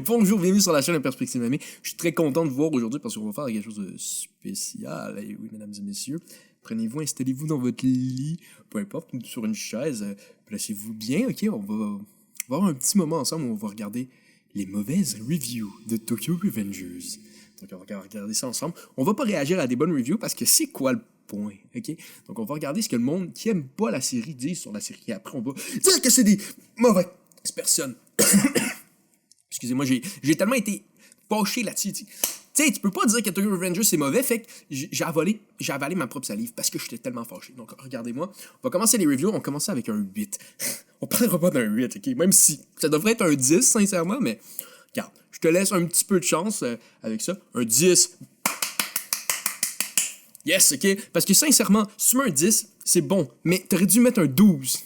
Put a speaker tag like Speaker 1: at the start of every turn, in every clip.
Speaker 1: Bonjour, bienvenue sur la chaîne de Perspective Mamie. Je suis très content de vous voir aujourd'hui parce qu'on va faire quelque chose de spécial. Et oui, mesdames et messieurs, prenez-vous, installez-vous dans votre lit, peu importe, sur une chaise, placez-vous bien, ok? On va avoir un petit moment ensemble où on va regarder les mauvaises reviews de Tokyo Revengers. Donc on va regarder ça ensemble. On va pas réagir à des bonnes reviews parce que c'est quoi le point, ok? Donc on va regarder ce que le monde qui aime pas la série dit sur la série. Et après on va dire que c'est des mauvaises personnes. Excusez-moi, j'ai tellement été fâché là-dessus. Tu sais, tu peux pas dire que Tokyo Revengers c'est mauvais, fait que j'ai avalé ma propre salive parce que j'étais tellement fâché. Donc, regardez-moi, on va commencer les reviews, on va commencer avec un 8. On parlera pas d'un 8, ok? Même si ça devrait être un 10, sincèrement, mais regarde, je te laisse un petit peu de chance avec ça. Un 10. Yes, ok? Parce que sincèrement, si tu mets un 10, c'est bon, mais t'aurais dû mettre un 12.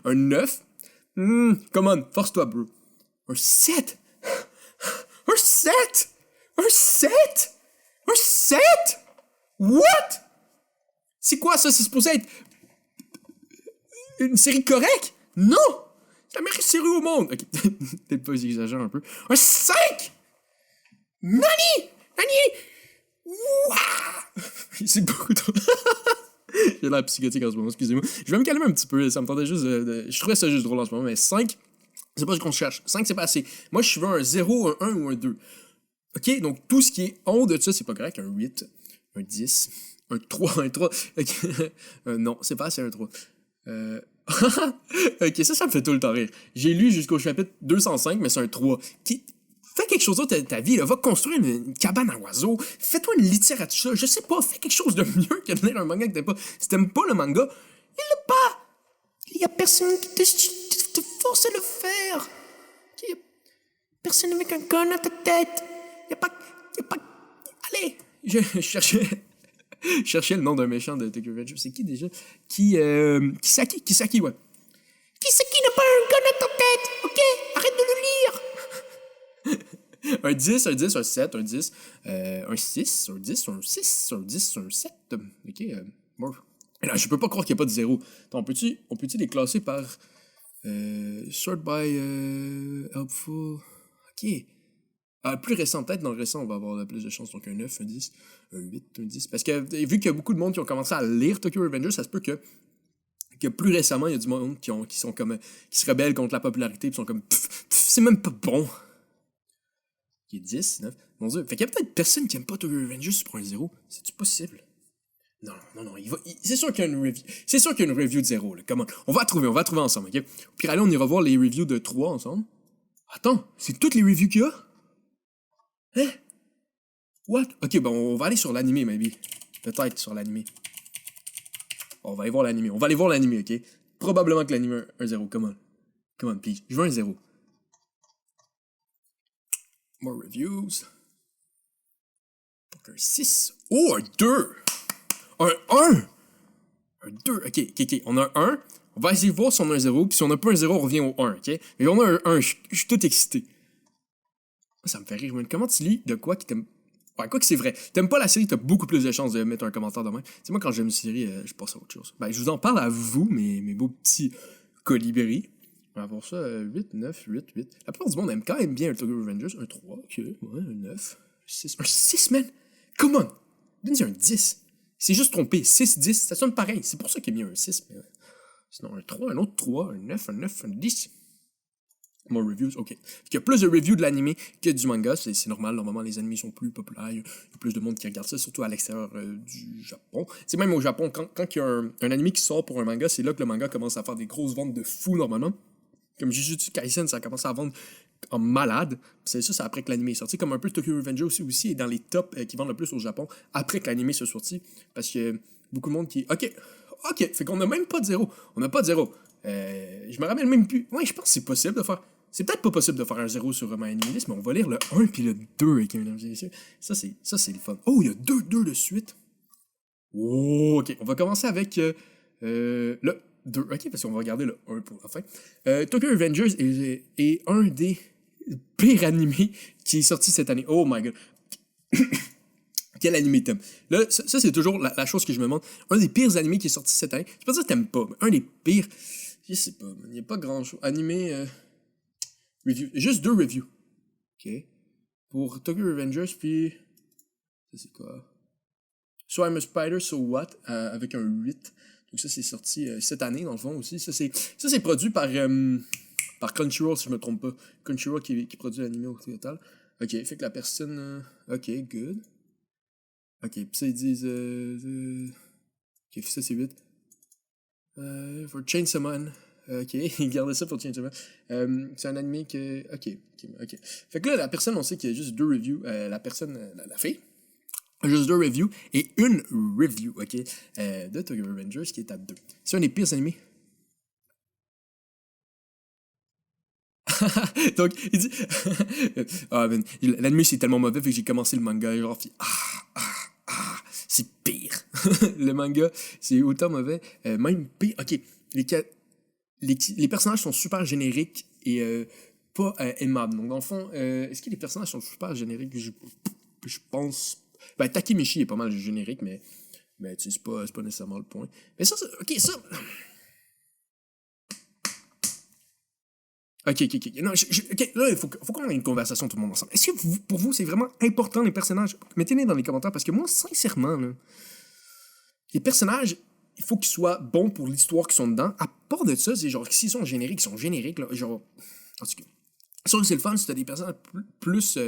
Speaker 1: Un 9. Come on, force-toi, bro. Un 7? Un 7? Un 7? Un 7? What? C'est quoi ça? C'est supposé être une série correcte? Non! C'est la meilleure série au monde! Ok, peut-être pas, j'exagère un peu. Un 5? Nani? Nani? Wouah! C'est beaucoup trop... J'ai l'air psychotique en ce moment, excusez-moi. Je vais me calmer un petit peu, ça me tentait juste je trouvais ça juste drôle en ce moment, mais 5, c'est pas ce qu'on cherche. 5, c'est pas assez. Moi, je veux un 0, un 1 ou un 2. Ok, donc tout ce qui est en haut de ça, c'est pas correct. Un 8, un 10, un 3, un 3. Okay. Non, c'est pas assez un 3. Ok, ça me fait tout le temps rire. J'ai lu jusqu'au chapitre 205, mais c'est un 3. Fais quelque chose d'autre de ta vie, là. Va construire une cabane à oiseaux. Fais-toi une litière à tout ça. Je sais pas, fais quelque chose de mieux que de lire un manga que t'aimes pas. Si t'aimes pas le manga, il l'a pas. Il y a personne qui te force à le faire. Il y a personne avec un gun à ta tête. Il y a pas... Allez. Je cherchais le nom d'un méchant de Tokyo Revengers. C'est qui déjà? Kisaki, ouais. Kisaki n'a pas un gun à ta tête, ok? Arrête de le lire. Un 10, un 10, un 7, un 10, un 6, un 10, un 6, un 10, un 7. Ok, bon. Là, je peux pas croire qu'il n'y a pas de 0. Attends, on peut-tu les classer par sort by helpful? Ok. Plus récent, peut-être dans le récent, on va avoir plus de chance. Donc un 9, un 10, un 8, un 10. Parce que vu qu'il y a beaucoup de monde qui ont commencé à lire Tokyo Revengers, ça se peut que plus récemment, il y a du monde qui sont comme qui se rebellent contre la popularité, puis sont comme c'est même pas bon. Qui est 10, 9. Mon Dieu. Fait qu'il y a peut-être personne qui aime pas Tokyo Revengers pour un 0. C'est-tu possible? Non. C'est sûr qu'il y a une review. C'est sûr qu'il y a une review de 0, là. Comment? On va trouver ensemble, ok? Puis allez, on ira voir les reviews de 3 ensemble. Attends, c'est toutes les reviews qu'il y a? Hein? What? Ok, bon, on va aller sur l'animé, maybe. Peut-être sur l'animé. On va aller voir l'animé. On va aller voir l'animé, ok? Probablement que l'animé un 0. Come on, please. Je veux un 0. More reviews. Donc un 6. Oh, un 2. Un 1. Un 2. Ok. On a un 1. On va essayer de voir si on a un 0. Puis si on n'a pas un 0, on revient au 1. Ok? Mais on a un 1. Je suis tout excité. Ça me fait rire, man. Comment tu lis de quoi qui t'aime. Ouais, quoi que c'est vrai. T'aimes pas la série, t'as beaucoup plus de chances de mettre un commentaire demain. Tu sais, moi, quand j'aime une série, je passe à autre chose. Ben, je vous en parle à vous, mes beaux petits colibris. On va voir ça, 8, 9, 8. La plupart du monde aime quand même bien le Tokyo Revengers. Un 3, ok, ouais, un 9, 6. Un 6, man! Come on! Donne-y un 10. C'est juste trompé. 6, 10, ça sonne pareil. C'est pour ça qu'il y a mis un 6. Mais ouais. Sinon, un 3, un autre 3, un 9, un 10. More reviews, ok. Il y a plus de reviews de l'anime que du manga, c'est normal. Normalement, les animés sont plus populaires. Il y a plus de monde qui regarde ça, surtout à l'extérieur du Japon. C'est même au Japon, quand il y a un anime qui sort pour un manga, c'est là que le manga commence à faire des grosses ventes de fou normalement. Comme Jujutsu Kaisen, ça a commencé à vendre en malade. C'est ça, c'est après que l'anime est sorti. Comme un peu Tokyo Revengers aussi est dans les tops qui vendent le plus au Japon après que l'anime soit sorti. Parce que beaucoup de monde qui. Ok, fait qu'on a même pas de 0. On n'a pas de 0. Je me rappelle même plus. Ouais, je pense que c'est possible de faire. C'est peut-être pas possible de faire un 0 sur My Anime List, mais on va lire le 1 puis le 2 avec un Ça, c'est le fun. Oh, il y a 2 de suite. Oh, ok. On va commencer avec le 2. Ok, parce qu'on va regarder le 1 pour la fin. Tokyo Revengers est un des pires animés qui est sorti cette année. Oh my god. Quel animé t'aimes? Là, ça c'est toujours la chose que je me demande. Un des pires animés qui est sorti cette année. Je peux pas dire que t'aimes pas, mais un des pires. Je sais pas, il n'y a pas grand chose. Animé. Review. Juste 2 reviews. OK. Pour Tokyo Revengers, puis... Ça, c'est quoi? So I'm a Spider, So What? Avec un 8. Donc ça, c'est sorti cette année, dans le fond, aussi. Ça, c'est produit par Crunchyroll, si je me trompe pas. Crunchyroll qui produit l'anime au total. OK, fait que la personne... OK, good. OK, puis ça, ils disent... OK, ça, c'est 8. For Chainsaw Man. OK, ils gardaient ça pour Chainsaw Man. C'est un anime que... OK. Fait que là, la personne, on sait qu'il y a juste 2 reviews. La personne, la fille, a juste 2 reviews et une review, OK, de Tokyo Revengers qui est à 2. C'est un des pires animés. Donc, il dit... l'anime, c'est tellement mauvais, fait que j'ai commencé le manga, genre, puis... c'est pire. Le manga, c'est autant mauvais. Même pire... OK, les personnages sont super génériques et pas aimables. Donc, dans le fond, est-ce que les personnages sont super génériques? Je pense... Ben, Takemichi est pas mal générique, mais tu sais, c'est pas nécessairement le point. Mais ça, OK, ça... OK. Non, OK, là, il faut qu'on ait une conversation tout le monde ensemble. Est-ce que pour vous, c'est vraiment important, les personnages? Mettez-les dans les commentaires, parce que moi, sincèrement, là, les personnages, il faut qu'ils soient bons pour l'histoire qu'ils sont dedans. À part de ça, c'est genre, s'ils sont génériques, ils sont génériques, là, genre... En tout cas, c'est sûr que c'est le fun si t'as des personnages plus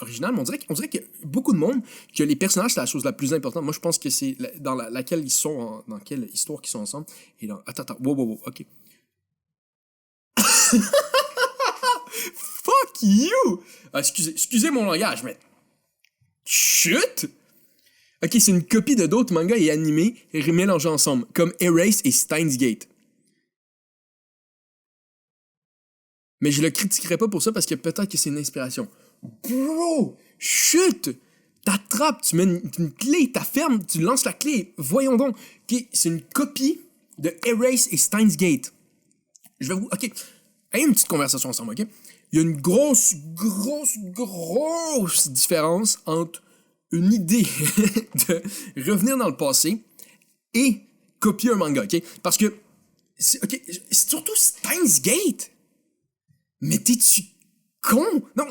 Speaker 1: originales, mais on dirait qu'il y a beaucoup de monde que les personnages, c'est la chose la plus importante. Moi, je pense que c'est dans laquelle ils sont, dans quelle histoire qu'ils sont ensemble. Et dans... Attends, wow, OK. Fuck you! Excusez mon langage, mais... Chut! Ok, c'est une copie de d'autres mangas et animés mélangés ensemble, comme Erase et Steins Gate. Mais je le critiquerai pas pour ça parce que peut-être que c'est une inspiration. Bro! Chut! T'attrapes, tu mets une clé, t'affermes, tu lances la clé. Voyons donc. Ok, c'est une copie de Erase et Steins Gate. Je vais vous... Ok. Ayez une petite conversation ensemble, ok? Il y a une grosse différence entre une idée de revenir dans le passé et copier un manga, ok? Parce que, ok, c'est surtout Steins Gate. Mais t'es-tu con? Non,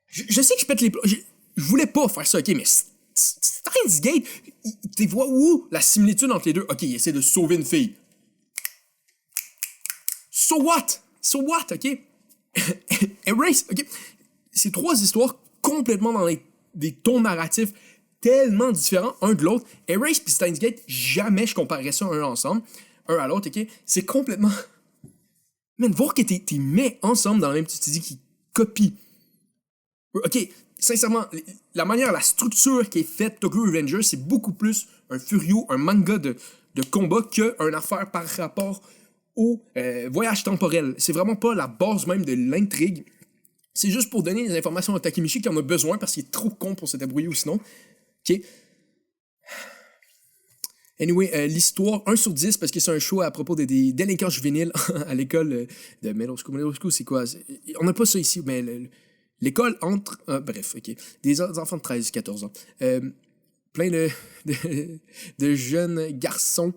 Speaker 1: je sais que je pète les plombs. Je voulais pas faire ça, ok? Mais Steins Gate, tu vois où la similitude entre les deux? Ok, il essaie de sauver une fille. So what, ok? Erase, ok? C'est 3 histoires complètement dans des tons narratifs tellement différents un de l'autre. Erase et Steins Gate, jamais je comparerais ça un à l'autre, ok? C'est complètement... Man, voir que t'es mets ensemble dans la même... Tu dis qu'ils copient. Ok, sincèrement, la structure qui est faite, Tokyo Revengers, c'est beaucoup plus un furio, un manga de combat qu'une affaire par rapport au voyage temporel. C'est vraiment pas la base même de l'intrigue. C'est juste pour donner des informations à Takemichi qui en a besoin parce qu'il est trop con pour se débrouiller ou sinon. Ok. Anyway, l'histoire 1 sur 10 parce que c'est un show à propos des délinquants juvéniles à l'école de Middle School. Middle School, c'est quoi? On n'a pas ça ici, mais l'école entre... bref, ok. Des enfants de 13-14 ans. Plein de jeunes garçons,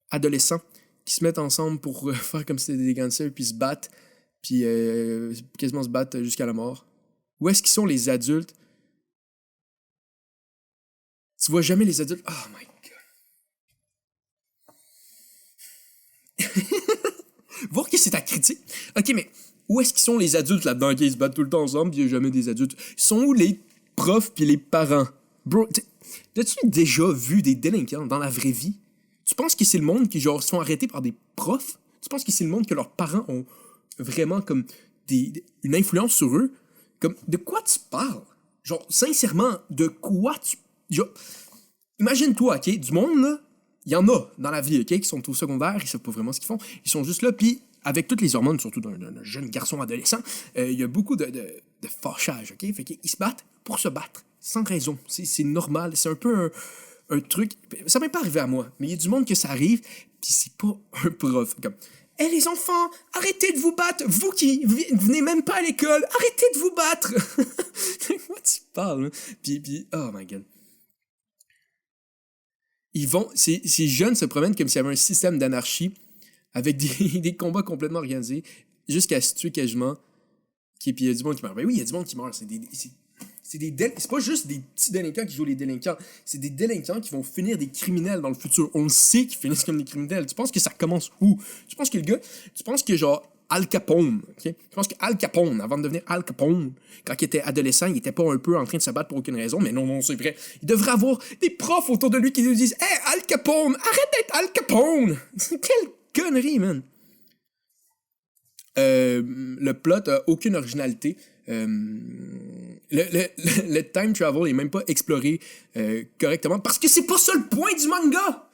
Speaker 1: adolescents, qui se mettent ensemble pour faire comme si c'était des gangsters, puis se battent, puis quasiment se battent jusqu'à la mort. Où est-ce qu'ils sont les adultes? Tu vois jamais les adultes? Oh my god. Voir que c'est ta critique. Ok, mais où est-ce qu'ils sont les adultes là-dedans qui se battent tout le temps ensemble, puis il n'y a jamais des adultes? Ils sont où les profs puis les parents? Bro, as-tu déjà vu des délinquants dans la vraie vie? Tu penses que c'est le monde qui, genre, se font arrêter par des profs? Tu penses que c'est le monde que leurs parents ont vraiment, comme, une influence sur eux? Comme, de quoi tu parles? Genre, sincèrement, de quoi tu... Genre, imagine-toi, ok, du monde, là, il y en a dans la vie, ok, qui sont au secondaire, ils savent pas vraiment ce qu'ils font, ils sont juste là, puis avec toutes les hormones, surtout d'un jeune garçon adolescent, il y a beaucoup de fâchage, ok? Fait qu'ils se battent pour se battre, sans raison. C'est normal, c'est un peu un truc... Ça m'est pas arrivé à moi, mais il y a du monde que ça arrive, puis c'est pas un prof. Comme, hé les enfants, arrêtez de vous battre, vous qui venez même pas à l'école, arrêtez de vous battre! De quoi tu parles? Hein? Puis, oh my god. Ces jeunes se promènent comme s'il y avait un système d'anarchie avec des combats complètement organisés, jusqu'à se tuer quasiment. Puis il y a du monde qui meurt. Ben oui, il y a du monde qui meurt. C'est pas juste des petits délinquants qui jouent les délinquants. C'est des délinquants qui vont finir des criminels dans le futur. On le sait qu'ils finissent comme des criminels. Tu penses que ça commence où? Tu penses que le gars... Tu penses que genre Al Capone, ok? Je pense qu'Al Capone, avant de devenir Al Capone, quand il était adolescent, il était pas un peu en train de se battre pour aucune raison, mais non, c'est vrai. Il devrait avoir des profs autour de lui qui lui disent « Hey, Al Capone, arrête d'être Al Capone! » Quelle connerie, man! Le plot a aucune originalité. Le time travel est même pas exploré correctement parce que c'est pas ça le point du manga.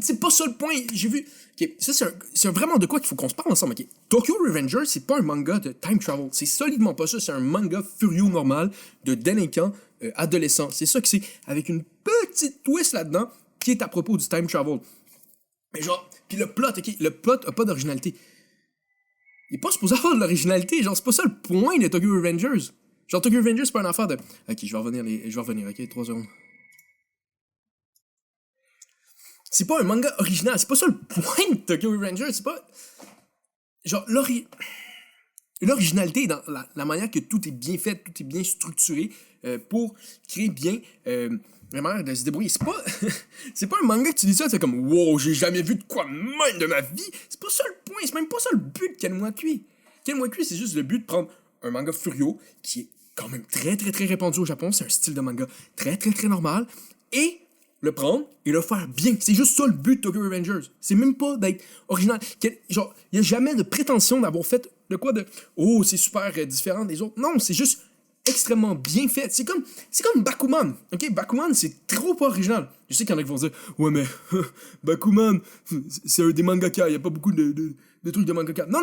Speaker 1: c'est pas ça le point. J'ai vu. Okay, ça c'est vraiment de quoi qu'il faut qu'on se parle ensemble. Okay. Tokyo Revengers, c'est pas un manga de time travel. C'est solidement pas ça. C'est un manga furieux normal de délinquants adolescents. C'est ça que c'est, avec une petite twist là-dedans qui est à propos du time travel. Mais genre, puis le plot, okay, le plot a pas d'originalité. Il est pas supposé avoir de l'originalité, genre c'est pas ça le point de Tokyo Revengers. Genre Tokyo Revengers c'est pas une affaire de... Ok, je vais revenir, ok, 3 secondes. C'est pas un manga original, c'est pas ça le point de Tokyo Revengers, c'est pas... Genre l'originalité est dans la manière que tout est bien fait, tout est bien structuré pour créer bien... la manière de se débrouiller. C'est pas un manga que tu dis ça, c'est comme wow, j'ai jamais vu de quoi même de ma vie. C'est pas ça le point, c'est même pas ça le but de Kenwa Kui. Kenwa Kui, c'est juste le but de prendre un manga Furio qui est quand même très très très répandu au Japon, c'est un style de manga très très très normal, et le prendre et le faire bien. C'est juste ça le but de Tokyo Revengers. C'est même pas d'être original. Genre, il y a jamais de prétention d'avoir fait de quoi de oh, c'est super différent des autres. Non, c'est juste extrêmement bien fait. C'est comme Bakuman. Ok, Bakuman, c'est trop pas original. Je sais qu'il y en a qui vont dire ouais, mais Bakuman, c'est un des mangaka. Il n'y a pas beaucoup de trucs de mangaka. Non.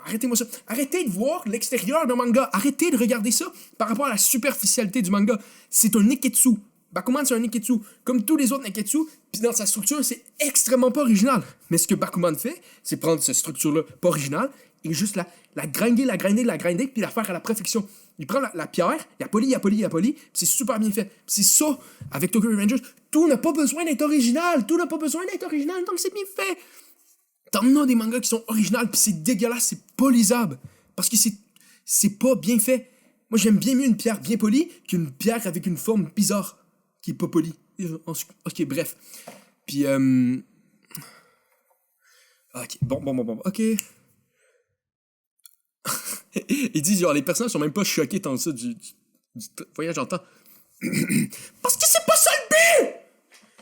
Speaker 1: Arrêtez-moi ça. Arrêtez de voir l'extérieur d'un manga. Arrêtez de regarder ça par rapport à la superficialité du manga. C'est un neketsu. Bakuman, c'est un neketsu. Comme tous les autres neketsu, puis dans sa structure, c'est extrêmement pas original. Mais ce que Bakuman fait, c'est prendre cette structure-là pas originale et juste la grinder, puis la faire à la perfection. Il prend la pierre, il a poli, c'est super bien fait. C'est ça, avec Tokyo Revengers, tout n'a pas besoin d'être original, donc c'est bien fait. T'en as des mangas qui sont originaux, puis c'est dégueulasse, c'est pas lisable, parce que c'est pas bien fait. Moi, j'aime bien mieux une pierre bien polie qu'une pierre avec une forme bizarre, qui est pas polie. Ok, bref. Puis, ok, bon, ok. Ils disent genre les personnages sont même pas choqués tant ça du voyage en temps. Parce que c'est pas ça le but!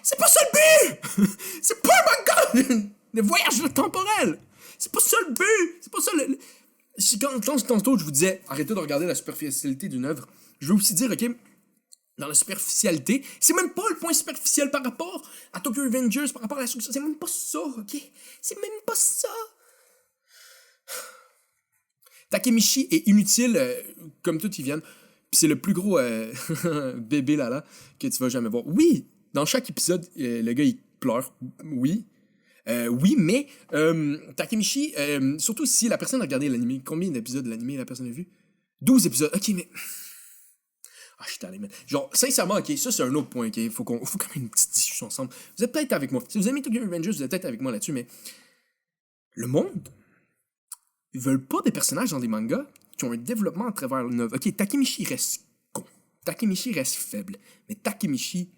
Speaker 1: C'est pas ça le but! C'est pas un manga de voyage temporel! C'est pas ça le but! C'est pas ça le... Tantôt je vous disais arrêtez de regarder la superficialité d'une œuvre. Je veux aussi dire, ok, dans la superficialité, c'est même pas le point superficiel par rapport à Tokyo Revengers, par rapport à la structure, c'est même pas ça, ok? C'est même pas ça! Takemichi est inutile comme tout, ils viennent. Puis c'est le plus gros bébé là que tu vas jamais voir. Oui, dans chaque épisode, le gars il pleure. Oui. Mais Takemichi, surtout si la personne a regardé l'anime, combien d'épisodes de l'anime la personne a vu? 12 épisodes. Ok, mais. Ah, je suis allé, man. Genre, sincèrement, ok, ça c'est un autre point, ok. Faut quand même une petite discussion ensemble. Vous êtes peut-être avec moi. Si vous aimez Tokyo Revengers, vous êtes peut-être avec moi là-dessus, mais. Le monde. Ils veulent pas des personnages dans des mangas qui ont un développement à travers le neuf. Ok, Takemichi reste con. Takemichi reste faible. Mais Takemichi,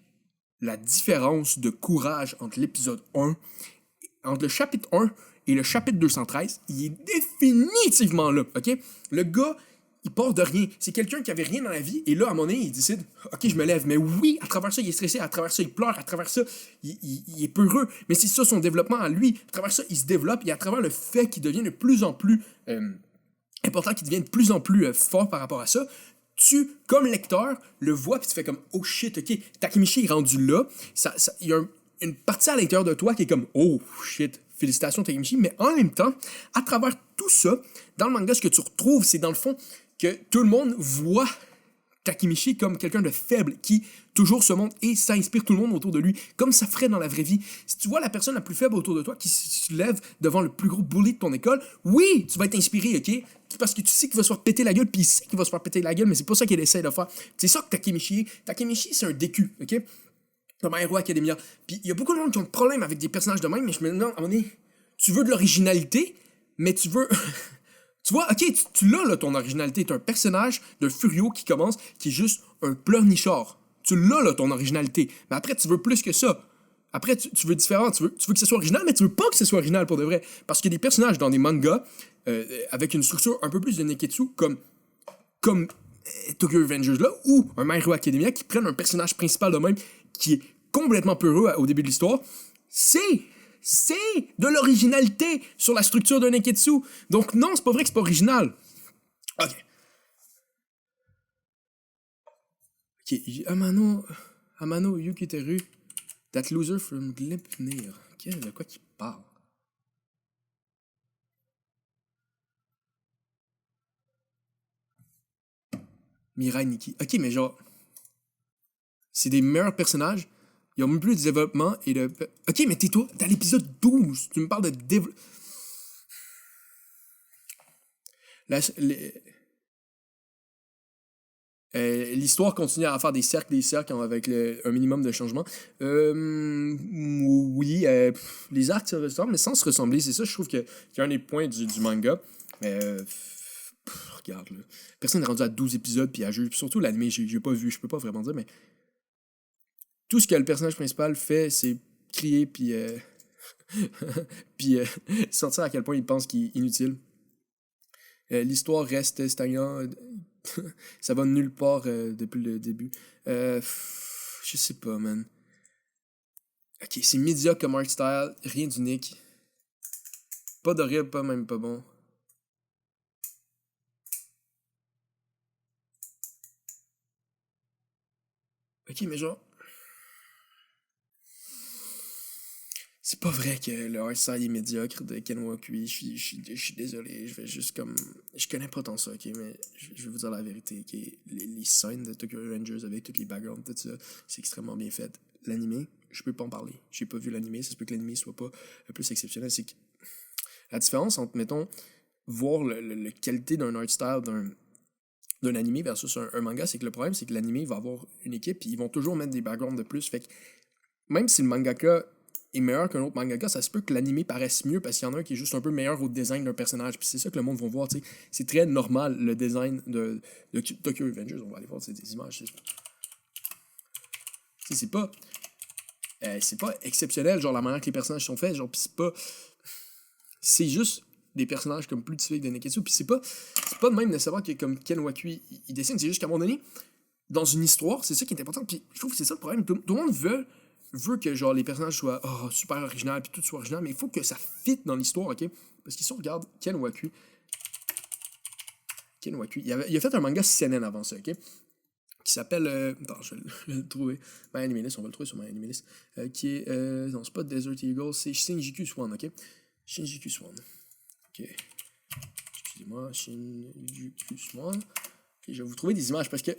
Speaker 1: la différence de courage entre l'épisode 1, entre le chapitre 1 et le chapitre 213, il est définitivement là. Ok? Le gars, il part de rien. C'est quelqu'un qui avait rien dans la vie, et là, à un moment donné, il décide, ok, je me lève. Mais oui, à travers ça, il est stressé, à travers ça, il pleure, à travers ça, il est peureux. Mais c'est ça son développement à lui. À travers ça, il se développe, et à travers le fait qu'il devient de plus en plus important, qu'il devient de plus en plus fort par rapport à ça, tu, comme lecteur, le vois, puis tu fais comme, oh shit, ok, Takemichi est rendu là. Il y a une partie à l'intérieur de toi qui est comme, oh shit, félicitations Takemichi. Mais en même temps, à travers tout ça, dans le manga, ce que tu retrouves, c'est dans le fond que tout le monde voit Takemichi comme quelqu'un de faible qui toujours se montre et ça inspire tout le monde autour de lui, comme ça ferait dans la vraie vie. Si tu vois la personne la plus faible autour de toi qui se lève devant le plus gros bully de ton école, oui, tu vas être inspiré, ok? Parce que tu sais qu'il va se faire péter la gueule, puis il sait qu'il va se faire péter la gueule, mais c'est pas ça qu'il essaie de faire. C'est ça que Takemichi est. Takemichi, c'est un DQ, ok? dans My Hero Academia. Puis il y a beaucoup de monde qui ont de problèmes avec des personnages de même, mais je me demande, à un moment donné, tu veux de l'originalité, mais tu veux... Tu vois, ok, tu l'as, là, ton originalité. T'es un personnage de Furio qui commence, qui est juste un pleurnichard. Tu l'as, là, ton originalité. Mais après, tu veux plus que ça. Après, tu veux différent. Tu veux que ce soit original, mais tu veux pas que ce soit original pour de vrai. Parce qu'il y a des personnages dans des mangas avec une structure un peu plus de Neketsu, comme Tokyo Revengers, là, ou un My Hero Academia qui prennent un personnage principal de même qui est complètement peureux au début de l'histoire. C'est de l'originalité sur la structure d'un Neketsu. Donc non, c'est pas vrai que c'est pas original. Ok. Ok, Amano Yukiteru, that loser from Gleipnir. De quoi qu'il parle? Mirai Nikki. Ok, mais genre, c'est des meilleurs personnages. Ils ont même plus de développement et de... Ok, mais tais-toi, t'es à l'épisode 12. Tu me parles de développement... L'histoire continue à faire des cercles avec un minimum de changement. Oui, les arcs se ressemblent, mais sans se ressembler. C'est ça, je trouve qu'il y a un des points du manga. Mais... regarde, là. Personne n'est rendu à 12 épisodes, puis à jeu. Surtout l'anime, j'ai pas vu, je peux pas vraiment dire, mais... Tout ce que le personnage principal fait, c'est crier, puis... puis sortir à quel point il pense qu'il est inutile. L'histoire reste stagnante. Ça va nulle part depuis le début. Je sais pas, man. Ok, c'est médiocre comme art style, rien d'unique. Pas d'horrible, pas même pas bon. Ok, mais genre... C'est pas vrai que le art style est médiocre de Kenwa Kui. Je suis désolé, je vais juste comme... Je connais pas tant ça, ok, mais je vais vous dire la vérité, ok. Les scènes de Tokyo Revengers avec toutes les backgrounds, tout ça, c'est extrêmement bien fait. L'anime, je peux pas en parler. J'ai pas vu l'anime, ça se peut que l'anime soit pas le plus exceptionnel. C'est que la différence entre, mettons, voir la qualité d'un art style d'un anime versus un manga, c'est que le problème, c'est que l'anime va avoir une équipe, puis ils vont toujours mettre des backgrounds de plus. Fait que même si le mangaka est meilleur qu'un autre mangaka, ça se peut que l'anime paraisse mieux parce qu'il y en a un qui est juste un peu meilleur au design d'un personnage. Puis c'est ça que le monde va voir, tu sais. C'est très normal, le design de Tokyo Revengers. On va aller voir des images. C'est pas exceptionnel, genre la manière que les personnages sont faits, genre, pis c'est pas... C'est juste des personnages comme plus typiques de Neketsu, pis c'est pas de même nécessairement que comme Ken Wakui, il dessine, c'est juste qu'à un moment donné, dans une histoire, c'est ça qui est important, puis je trouve que c'est ça le problème, tout le monde veut que genre les personnages soient super originaux, puis tout soit original, mais il faut que ça fit dans l'histoire, ok? Parce que si on regarde Ken Wakui, il a fait un manga CNN avant ça, ok? Qui s'appelle... attends, je vais le trouver. My Anime List, on va le trouver sur My Anime List. Qui est... non, c'est pas Desert Eagle, c'est Shinjuku Swan, ok? Shinjuku Swan. Ok. Excusez-moi, Shinjuku Swan. Okay, je vais vous trouver des images parce que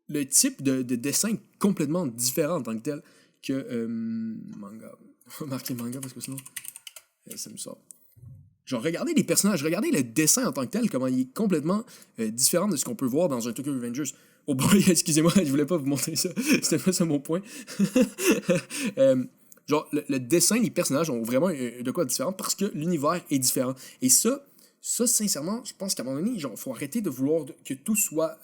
Speaker 1: le type de dessin est complètement différent en tant que tel que manga. On va marquer manga parce que sinon ça me sort. Genre, regardez les personnages, regardez le dessin en tant que tel, comment il est complètement différent de ce qu'on peut voir dans un Tokyo Revengers. Oh boy, excusez-moi, je voulais pas vous montrer ça. C'était pas ça mon point. Genre, le dessin des personnages ont vraiment de quoi différent parce que l'univers est différent. Et ça, sincèrement, je pense qu'à un moment donné, genre, faut arrêter de vouloir que tout soit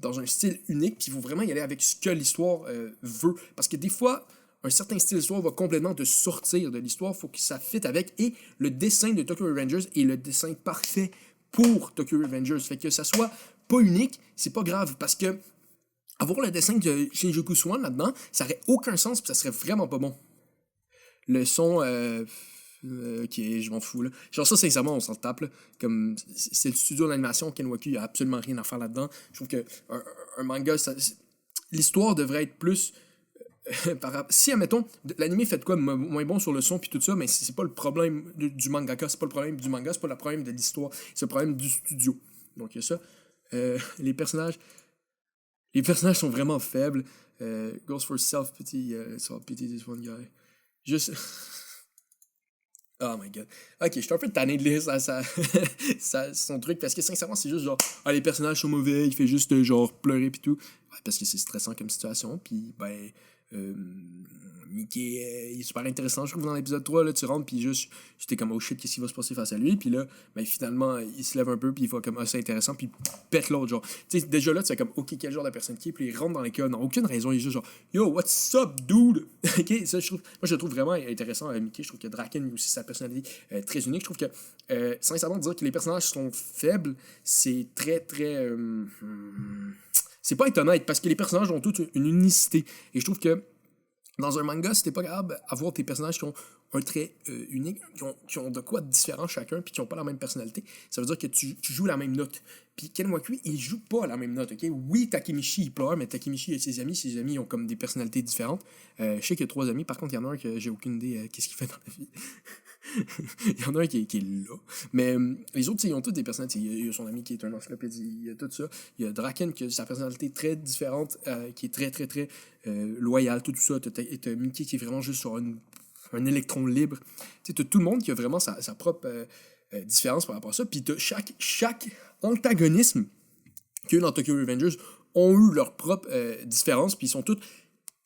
Speaker 1: dans un style unique, puis il faut vraiment y aller avec ce que l'histoire veut. Parce que des fois, un certain style d'histoire va complètement te sortir de l'histoire, faut que ça fitte avec. Et le dessin de Tokyo Revengers est le dessin parfait pour Tokyo Revengers. Fait que ça soit pas unique, c'est pas grave, parce que avoir le dessin de Shinjuku Swan là-dedans, ça aurait aucun sens, puis ça serait vraiment pas bon. Le son, ok, je m'en fous, là. Genre ça, sincèrement, on s'en tape, là. Comme, c'est le studio d'animation, Kenwaku, il y a absolument rien à faire là-dedans. Je trouve que un manga, l'histoire devrait être plus... si, admettons, l'anime fait de quoi moins bon sur le son puis tout ça, mais c'est pas le problème du mangaka, c'est pas le problème du manga, c'est pas le problème de l'histoire, c'est le problème du studio. Donc il y a ça. Les personnages sont vraiment faibles. Goes for self-pity, self-pity this one guy. Juste... Oh my god. Ok, je suis un peu tanné de lire son truc parce que sincèrement, c'est juste genre, les personnages sont mauvais, il fait juste genre pleurer pis tout. Ouais, parce que c'est stressant comme situation, puis ben, Mickey, il est super intéressant, je trouve, dans l'épisode 3, là, tu rentres, puis juste, j'étais comme, oh shit, qu'est-ce qui va se passer face à lui, puis là, ben, finalement, il se lève un peu, puis il voit comme, ah, c'est intéressant, puis il pète l'autre, genre. Tu sais, déjà là, tu sais, comme, ok, quel genre de personne qui est, puis il rentre dans l'école, non, aucune raison, il est juste genre, yo, what's up, dude? Ok, ça, moi, je le trouve vraiment intéressant, Mickey, je trouve que Draken, aussi, sa personnalité très unique, je trouve que, sincèrement, dire que les personnages sont faibles, c'est très, très, c'est pas étonnant, parce que les personnages ont toute une unicité, et je trouve que, dans un manga, si t'es pas capable d'avoir tes personnages qui ont un trait unique, qui ont de quoi de différent chacun, puis qui ont pas la même personnalité, ça veut dire que tu joues la même note. Puis Ken Wakui, il joue pas la même note, ok? Oui, Takemichi, il pleure, mais Takemichi a ses amis ont comme des personnalités différentes. Je sais qu'il y a 3 amis, par contre, il y en a un que j'ai aucune idée qu'est-ce qu'il fait dans la vie. Il y en a un qui est là. Mais les autres, ils ont tous des personnalités. Il y a son ami qui est un encyclopédie, il y a tout ça. Il y a Draken qui a sa personnalité très différente, qui est très, très, très loyal, tout ça. T'as Mickey qui est vraiment juste sur un électron libre. Tu sais, t'as tout le monde qui a vraiment sa propre différence par rapport à ça. Puis t'as chaque antagonisme qu'il y a eu dans Tokyo Revengers ont eu leur propre différence. Puis ils sont tous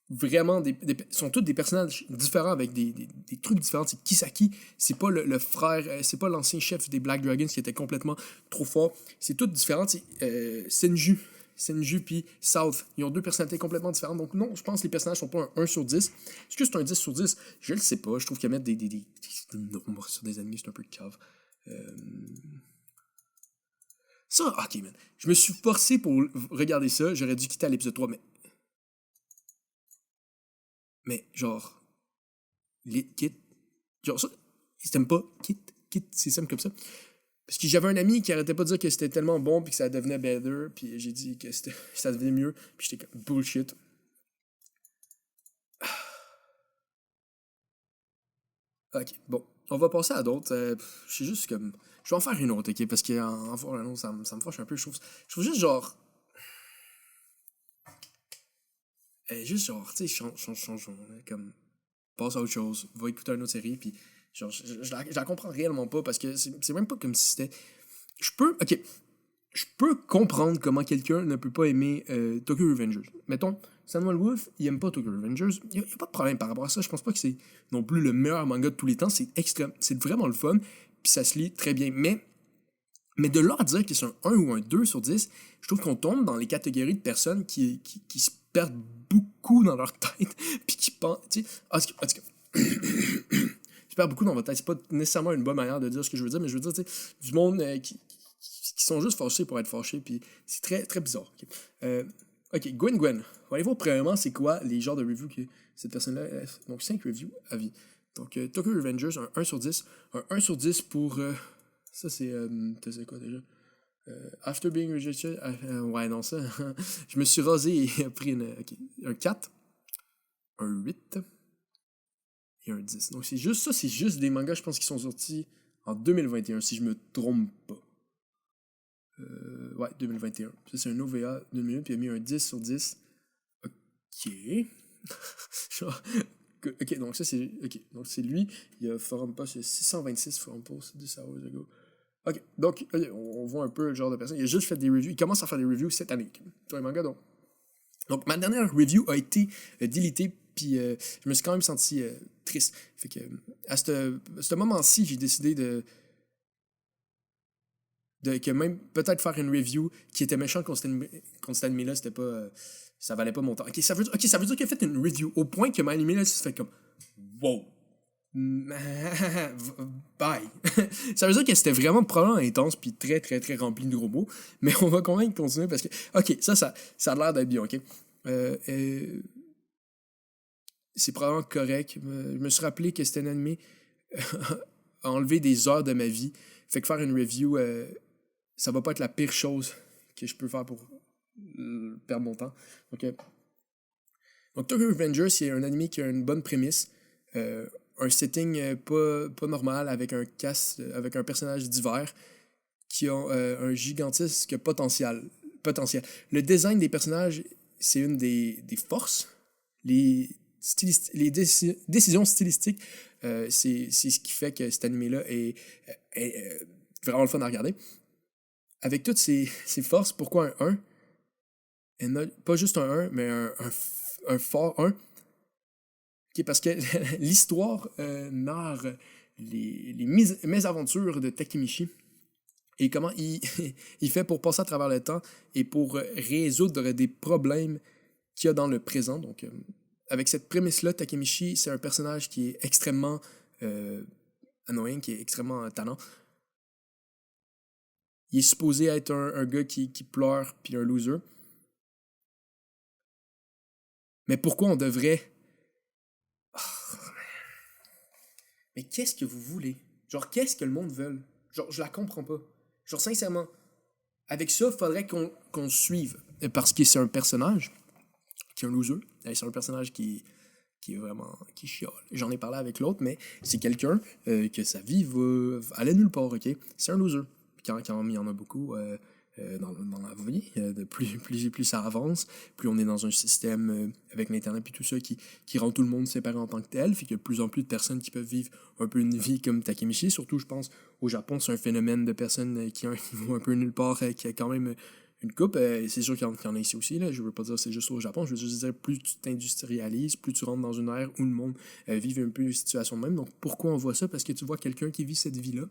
Speaker 1: vraiment sont tous des personnages différents avec des trucs différents. C'est Kisaki, c'est pas le frère, c'est pas l'ancien chef des Black Dragons qui était complètement trop fort. C'est tout différent. Senju puis South, ils ont 2 personnalités complètement différentes. Donc non, je pense que les personnages sont pas un 1 sur 10. Est-ce que c'est un 10 sur 10? Je le sais pas. Je trouve qu'à mettre des nombres sur des ennemis, c'est un peu cave. Ça, ok, man. Je me suis forcé pour regarder ça. J'aurais dû quitter à l'épisode 3, mais genre, Kit, genre ça, ils t'aiment pas, Kit, c'est simple comme ça. Parce que j'avais un ami qui arrêtait pas de dire que c'était tellement bon puis que ça devenait better, puis j'ai dit que ça devenait mieux, puis j'étais comme bullshit. Ok, bon, on va passer à d'autres. Je suis juste comme, je vais en faire une autre, ok, parce qu'en faire une autre, ça me fâche un peu. Je trouve juste genre, juste genre, tu sais, change, comme, passe à autre chose, va écouter une autre série, puis genre, je la comprends réellement pas parce que c'est même pas comme si c'était. Je peux comprendre comment quelqu'un ne peut pas aimer Tokyo Revengers. Mettons, Samuel Wolf, il aime pas Tokyo Revengers. Il n'y a pas de problème par rapport à ça. Je pense pas que c'est non plus le meilleur manga de tous les temps. C'est extrême. C'est vraiment le fun. Puis ça se lit très bien. Mais de là à dire que c'est un 1 ou un 2 sur 10, je trouve qu'on tombe dans les catégories de personnes qui se perdent beaucoup dans leur tête. Puis qui pensent. En tout cas, je perds beaucoup dans votre tête. C'est pas nécessairement une bonne manière de dire ce que je veux dire, mais je veux dire, tu sais, du monde qui sont juste fâchés pour être fâchés, puis c'est très, très bizarre. Ok, Gwen. On va aller voir premièrement c'est quoi les genres de reviews que cette personne-là a. Donc 5 reviews à vie. Donc Tokyo Revengers, un 1 sur 10. Un 1 sur 10 pour. Ça c'est. C'est quoi déjà? After being rejected. Ouais, non, ça. Je me suis rasé et j'ai pris un 4, un 8 et un 10. Donc c'est juste des mangas, je pense, qui sont sortis en 2021, si je me trompe pas. Ouais, 2021. Ça, c'est un OVA d'une minute, puis il a mis un 10 sur 10. Ok. Genre, ok, donc ça, c'est. Ok, donc c'est lui. Il y a Forum Post, 626 Forum Post, 10 hours ago. Ok, donc, on voit un peu le genre de personne. Il a juste fait des reviews. Il commence à faire des reviews cette année sur les mangas, donc ma dernière review a été délitée, puis je me suis quand même senti triste. Fait que, à ce moment-ci, j'ai décidé que même peut-être faire une review qui était méchante contre cet anime-là, c'était pas. Ça valait pas mon temps. Ok, ça veut dire qu'il a fait une review au point que mon anime-là se fait comme. Wow! Bye! Ça veut dire que c'était vraiment probablement intense puis très très très rempli de gros mots. Mais on va quand même continuer parce que. Ok, ça a l'air d'être bien, ok? C'est probablement correct. Je me suis rappelé que c'était un anime a enlevé des heures de ma vie. Fait que faire une review. Ça va pas être la pire chose que je peux faire pour perdre mon temps. Donc Tokyo Revengers, c'est un anime qui a une bonne prémisse, un setting pas normal avec un cast, avec un personnage divers qui a un gigantesque potentiel. Le design des personnages, c'est une des forces. Les décisions stylistiques, c'est ce qui fait que cet anime-là est vraiment le fun à regarder. Avec toutes ces forces, pourquoi un 1? Et pas juste un 1, mais un fort 1. parce que l'histoire narre les mésaventures de Takemichi et comment il fait pour passer à travers le temps et pour résoudre des problèmes qu'il y a dans le présent. Donc, avec cette prémisse-là, Takemichi, c'est un personnage qui est extrêmement annoying, qui est extrêmement tannant. Il est supposé être un gars qui pleure puis un loser. Mais pourquoi on devrait... Oh, mais qu'est-ce que vous voulez? Genre, qu'est-ce que le monde veut? Genre, je la comprends pas. Genre, sincèrement, avec ça, il faudrait qu'on suive. Parce que c'est un personnage qui est un loser. C'est un personnage qui est vraiment... qui chiale. J'en ai parlé avec l'autre, mais c'est quelqu'un que sa vie va aller nulle part, OK? C'est un loser. Quand il y en a beaucoup dans la vie, plus ça avance, plus on est dans un système avec l'Internet et tout ça qui rend tout le monde séparé en tant que tel, fait qu'il y a de plus en plus de personnes qui peuvent vivre un peu une vie comme Takemichi. Surtout, je pense, au Japon, c'est un phénomène de personnes qui vont un peu nulle part, qui a quand même une coupe. C'est sûr qu'il y en a ici aussi, là. Je veux pas dire que c'est juste au Japon, je veux juste dire plus tu t'industrialises, plus tu rentres dans une ère où le monde vit un peu une situation de même. Donc pourquoi on voit ça? Parce que tu vois quelqu'un qui vit cette vie-là,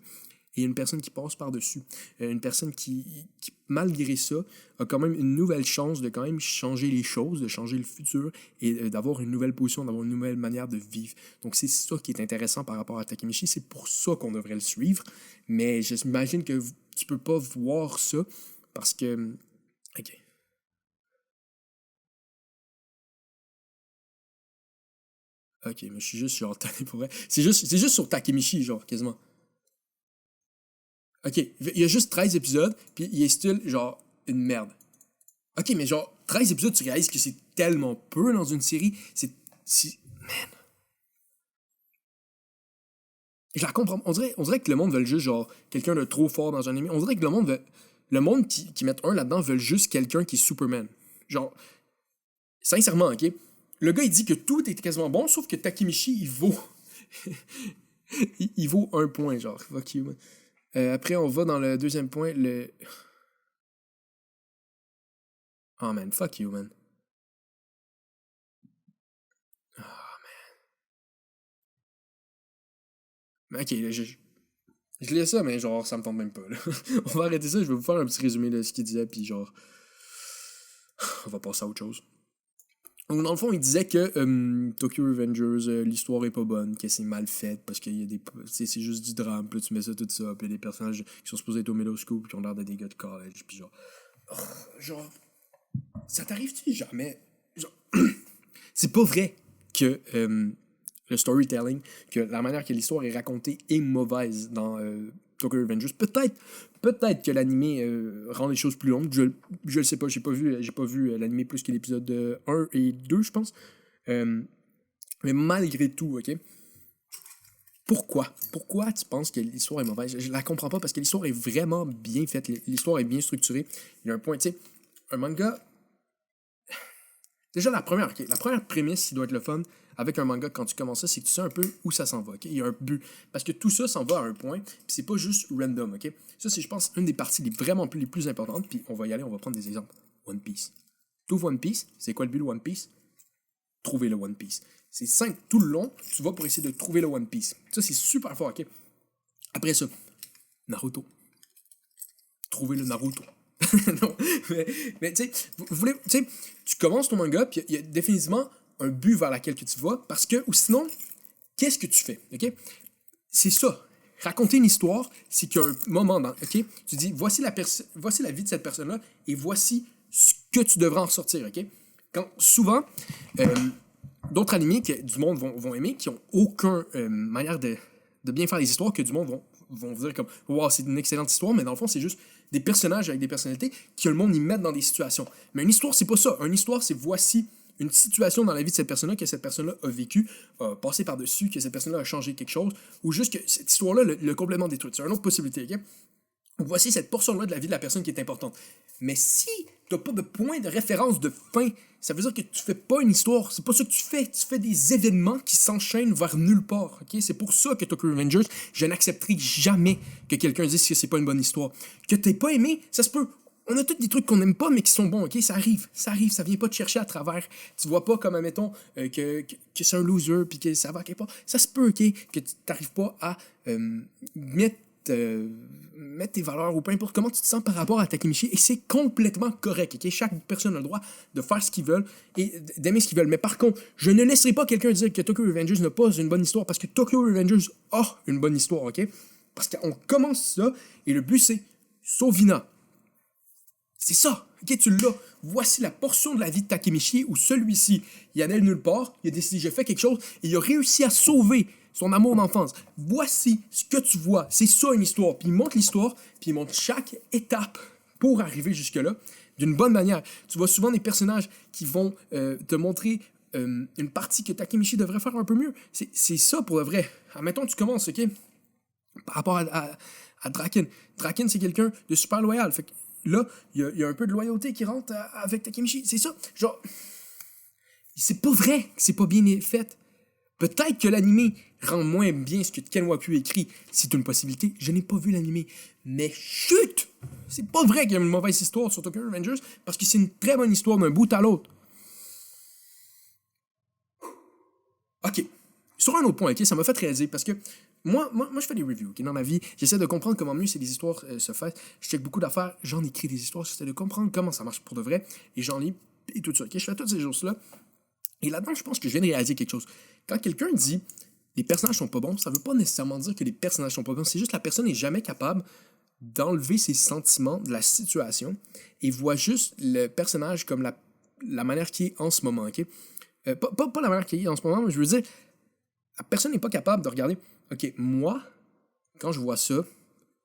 Speaker 1: et une personne qui passe par-dessus. Une personne qui, malgré ça, a quand même une nouvelle chance de quand même changer les choses, de changer le futur et d'avoir une nouvelle position, d'avoir une nouvelle manière de vivre. Donc c'est ça qui est intéressant par rapport à Takemichi. C'est pour ça qu'on devrait le suivre. Mais j'imagine que tu peux pas voir ça parce que... OK. OK, mais je suis juste genre tanné pour vrai. C'est juste sur Takemichi, genre, quasiment. OK, il y a juste 13 épisodes, puis il est style, genre, une merde. OK, mais genre, 13 épisodes, tu réalises que c'est tellement peu dans une série. Man. Je la comprends. On dirait que le monde veut juste, genre, quelqu'un de trop fort dans un anime. On dirait que le monde veut... Le monde qui met un là-dedans veut juste quelqu'un qui est Superman. Genre, sincèrement, OK? Le gars, il dit que tout est quasiment bon, sauf que Takemichi, il vaut... il vaut un point, genre. Fuck you, man. Après, on va dans le deuxième point, le... Oh man, fuck you, man. Ah, man. Ok, là, je lis ça, mais genre, ça me tente même pas, là. On va arrêter ça, je vais vous faire un petit résumé de ce qu'il disait, puis genre... On va passer à autre chose. Donc, dans le fond, il disait que Tokyo Revengers, l'histoire est pas bonne, que c'est mal fait, parce qu'il y a des... C'est juste du drame, puis là, tu mets ça, tout ça, puis il y a des personnages qui sont supposés être au middle school, puis qui ont l'air d'être des gars de college, puis genre... Genre... Ça t'arrive-tu jamais? Genre... C'est pas vrai que le storytelling, que la manière que l'histoire est racontée est mauvaise dans Tokyo Revengers. Peut-être que l'animé rend les choses plus longues. Je le sais pas, j'ai pas vu l'animé plus que l'épisode 1 et 2, je pense. Mais malgré tout, ok? Pourquoi tu penses que l'histoire est mauvaise? Je la comprends pas parce que l'histoire est vraiment bien faite. L'histoire est bien structurée. Il y a un point, tu sais, un manga. Déjà, la première prémisse qui doit être le fun avec un manga quand tu commences ça, c'est que tu sais un peu où ça s'en va, ok? Il y a un but. Parce que tout ça s'en va à un point, puis c'est pas juste random, ok? Ça, c'est, je pense, une des parties les plus importantes, puis on va y aller, on va prendre des exemples. One Piece. Tout One Piece, c'est quoi le but de One Piece? Trouver le One Piece. C'est simple, tout le long, tu vas pour essayer de trouver le One Piece. Ça, c'est super fort, ok? Après ça, Naruto. Trouver le Naruto. Non, mais tu sais, tu commences ton manga, puis il y a définitivement un but vers lequel que tu vas, parce que, ou sinon, qu'est-ce que tu fais, ok? C'est ça. Raconter une histoire, c'est qu'il y a un moment dans, ok? Tu dis, voici la vie de cette personne-là, et voici ce que tu devras en sortir, ok? Quand, souvent, d'autres animés que du monde vont aimer, qui ont aucune manière de bien faire les histoires, que du monde vont dire comme, wow, c'est une excellente histoire, mais dans le fond, c'est juste des personnages avec des personnalités que le monde y met dans des situations. Mais une histoire, c'est pas ça. Une histoire, c'est voici une situation dans la vie de cette personne-là, que cette personne-là a vécu, a passé par-dessus, que cette personne-là a changé quelque chose, ou juste que cette histoire-là le complètement détruite. C'est une autre possibilité, ok? Voici cette portion-là de la vie de la personne qui est importante. Mais si t'as pas de point de référence de fin, ça veut dire que tu fais pas une histoire. C'est pas ça que tu fais. Tu fais des événements qui s'enchaînent vers nulle part. Okay? C'est pour ça que Tokyo Revengers, je n'accepterai jamais que quelqu'un dise que c'est pas une bonne histoire. Que t'aies pas aimé, ça se peut. On a tous des trucs qu'on n'aime pas, mais qui sont bons, ok? Ça arrive, ça vient pas te chercher à travers. Tu vois pas comme, admettons, que c'est un loser, puis que ça va quelque part. Ça se peut, ok? Que tu n'arrives pas à mettre tes valeurs ou peu importe comment tu te sens par rapport à Takemichi, et c'est complètement correct, ok? Chaque personne a le droit de faire ce qu'ils veulent et d'aimer ce qu'ils veulent. Mais par contre, je ne laisserai pas quelqu'un dire que Tokyo Revengers n'a pas une bonne histoire, parce que Tokyo Revengers a une bonne histoire, ok? Parce qu'on commence ça, et le but c'est Sovina. C'est ça, ok, tu l'as. Voici la portion de la vie de Takemichi où celui-ci, il allait nulle part, il a décidé, j'ai fait quelque chose, et il a réussi à sauver son amour d'enfance. Voici ce que tu vois, c'est ça une histoire. Puis il montre l'histoire, puis il montre chaque étape pour arriver jusque-là d'une bonne manière. Tu vois souvent des personnages qui vont te montrer une partie que Takemichi devrait faire un peu mieux. C'est ça pour le vrai. Admettons, tu commences, ok, par rapport à Draken. Draken, c'est quelqu'un de super loyal. Fait que là, il y a un peu de loyauté qui rentre avec Takemichi. C'est ça. Genre, c'est pas vrai que c'est pas bien fait. Peut-être que l'anime rend moins bien ce que Kenwaku écrit. C'est une possibilité. Je n'ai pas vu l'anime. Mais chut! C'est pas vrai qu'il y a une mauvaise histoire sur Tokyo Revengers parce que c'est une très bonne histoire d'un bout à l'autre. Ok. Sur un autre point, ok, ça m'a fait réaliser parce que moi, je fais des reviews, ok, dans ma vie. J'essaie de comprendre comment mieux les histoires se font. Je check beaucoup d'affaires, j'en écris des histoires, j'essaie de comprendre comment ça marche pour de vrai, et j'en lis, et tout ça, ok. Je fais toutes ces choses-là. Et là-dedans, je pense que je viens de réaliser quelque chose. Quand quelqu'un dit les personnages sont pas bons, ça veut pas nécessairement dire que les personnages sont pas bons. C'est juste que la personne n'est jamais capable d'enlever ses sentiments de la situation et voit juste le personnage comme la manière qu'il est en ce moment, ok? Pas la manière qu'il est en ce moment, mais je veux dire, la personne n'est pas capable de regarder, ok, moi, quand je vois ça,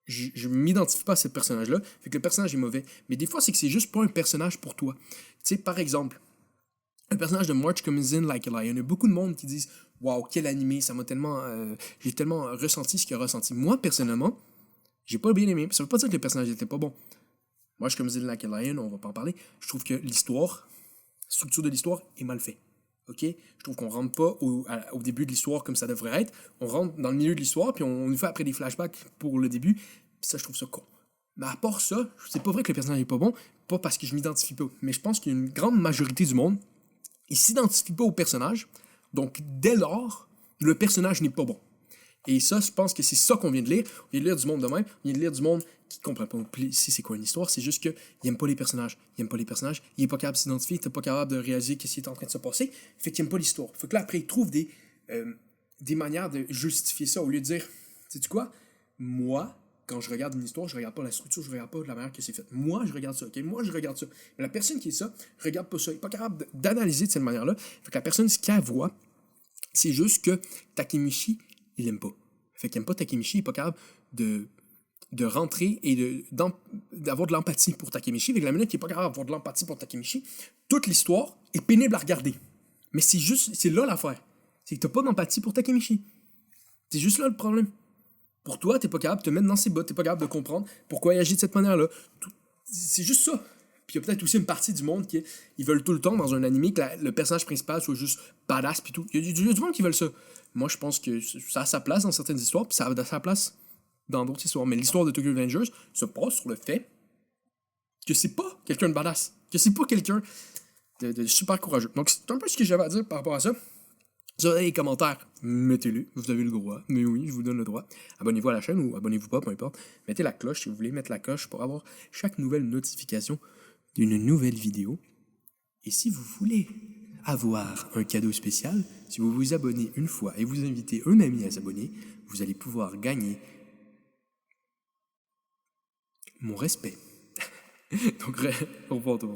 Speaker 1: je m'identifie pas à ce personnage-là, fait que le personnage est mauvais. Mais des fois, c'est que c'est juste pas un personnage pour toi. Tu sais, par exemple, un personnage de March Comes In Like a Lion. Il y a beaucoup de monde qui disent waouh, quel animé, ça m'a tellement. J'ai tellement ressenti ce qu'il a ressenti. Moi, personnellement, j'ai pas bien aimé. Ça veut pas dire que le personnage était pas bon. March Comes In Like a Lion, on va pas en parler. Je trouve que l'histoire, la structure de l'histoire est mal faite. Ok? Je trouve qu'on rentre pas au début de l'histoire comme ça devrait être. On rentre dans le milieu de l'histoire, puis on nous fait après des flashbacks pour le début. Puis ça, je trouve ça con. Mais à part ça, c'est pas vrai que le personnage est pas bon, pas parce que je m'identifie pas. Mais je pense qu'il y a une grande majorité du monde, il s'identifie pas au personnage, donc dès lors, le personnage n'est pas bon. Et ça, je pense que c'est ça qu'on vient de lire. On vient de lire du monde de même, on vient de lire du monde qui comprend pas si c'est quoi une histoire, c'est juste qu'il aime pas les personnages. Il aime pas les personnages, il est pas capable de s'identifier, il est pas capable de réaliser ce qui est en train de se passer, fait qu'il aime pas l'histoire. Fait que là, après, il trouve des manières de justifier ça au lieu de dire, sais-tu quoi, moi, quand je regarde une histoire, je regarde pas la structure, je regarde pas la manière que c'est fait. Moi, je regarde ça, ok? Moi, je regarde ça. Mais la personne qui est ça, regarde pas ça. Il est pas capable d'analyser de cette manière-là. Fait que la personne, ce qu'elle voit, c'est juste que Takemichi, il aime pas. Fait qu'il aime pas Takemichi, il est pas capable de rentrer et d'avoir de l'empathie pour Takemichi. Fait que la minute qu'il est pas capable d'avoir de l'empathie pour Takemichi, toute l'histoire est pénible à regarder. Mais c'est là l'affaire. C'est que t'as pas d'empathie pour Takemichi. C'est juste là le problème. Pour toi, t'es pas capable de te mettre dans ses bottes, t'es pas capable de comprendre pourquoi il agit de cette manière-là. C'est juste ça. Puis il y a peut-être aussi une partie du monde qui ils veulent tout le temps dans un anime que le personnage principal soit juste badass puis tout. Il y a du monde qui veulent ça. Moi, je pense que ça a sa place dans certaines histoires, puis ça a sa place dans d'autres histoires. Mais l'histoire de Tokyo Revengers se base sur le fait que c'est pas quelqu'un de badass, que c'est pas quelqu'un de super courageux. Donc c'est un peu ce que j'avais à dire par rapport à ça. Si vous avez des commentaires, mettez-les, vous avez le droit. Mais oui, je vous donne le droit. Abonnez-vous à la chaîne ou abonnez-vous pas, peu importe. Mettez la cloche si vous voulez mettre la cloche pour avoir chaque nouvelle notification d'une nouvelle vidéo. Et si vous voulez avoir un cadeau spécial, si vous vous abonnez une fois et vous invitez un ami à s'abonner, vous allez pouvoir gagner mon respect. Donc, au revoir tout le monde.